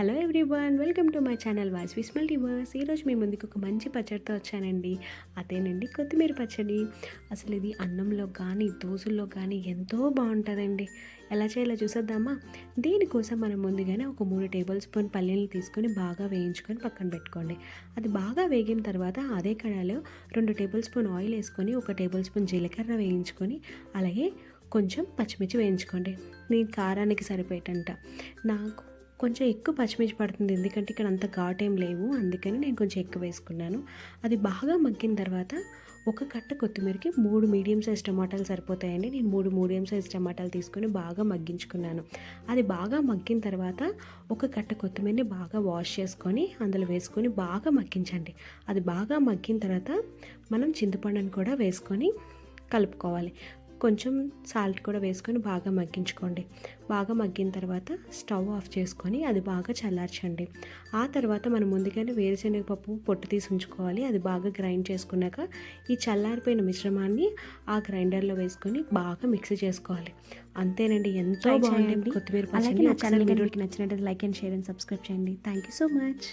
Hello everyone, welcome to my channel voice multiverse. ఈరోజు మీ ముందుకు ఒక మంచి పచ్చడితో వచ్చానండి. అదేనండి కొత్తిమీర పచ్చడి. అసలు ఇది అన్నంలో కానీ దోశల్లో కానీ ఎంతో బాగుంటుందండి. ఎలా చేయాలో చూసేద్దామా? దీనికోసం మనం ముందుగానే ఒక 3 టేబుల్ స్పూన్ పల్లీలు తీసుకొని బాగా వేయించుకొని పక్కన పెట్టుకోండి. అది బాగా వేగిన తర్వాత అదే కడాయిలో 2 టేబుల్ స్పూన్ ఆయిల్ వేసుకొని 1 టేబుల్ స్పూన్ జీలకర్ర వేయించుకొని అలాగే కొంచెం పచ్చిమిర్చి వేయించుకోండి. నేను కారానికి సరిపోయేటంట. నాకు కొంచెం ఎక్కువ పచ్చిమిర్చి పడుతుంది, ఎందుకంటే ఇక్కడ అంత ఘాటు ఏం లేవు, అందుకని నేను కొంచెం ఎక్కువ వేసుకున్నాను. అది బాగా మగ్గిన తర్వాత ఒక కట్ట కొత్తిమీరకి 3 మీడియం సైజ్ టమాటాలు సరిపోతాయండి. నేను 3 మీడియం సైజ్ టమాటాలు తీసుకొని బాగా మగ్గించుకున్నాను. అది బాగా మగ్గిన తర్వాత ఒక కట్ట కొత్తిమీరని బాగా వాష్ చేసుకొని అందులో వేసుకొని బాగా మగ్గించండి. అది బాగా మగ్గిన తర్వాత మనం చింతపండుని కూడా వేసుకొని కలుపుకోవాలి. కొంచెం సాల్ట్ కూడా వేసుకొని బాగా మగ్గించుకోండి. బాగా మగ్గిన తర్వాత స్టవ్ ఆఫ్ చేసుకొని అది బాగా చల్లార్చండి. ఆ తర్వాత మనం ముందుగానే వేరుశనగపప్పు పొట్టు తీసి ఉంచుకోవాలి. అది బాగా గ్రైండ్ చేసుకున్నాక ఈ చల్లారిపోయిన మిశ్రమాన్ని ఆ గ్రైండర్లో వేసుకొని బాగా మిక్సీ చేసుకోవాలి. అంతేనండి, ఎంతో బాగుంటుంది కొత్తిమీర పచ్చడి. అలాగే నా ఛానల్ మీకు నచ్చినట్లయితే like and share and subscribe చేయండి. Thank you so much.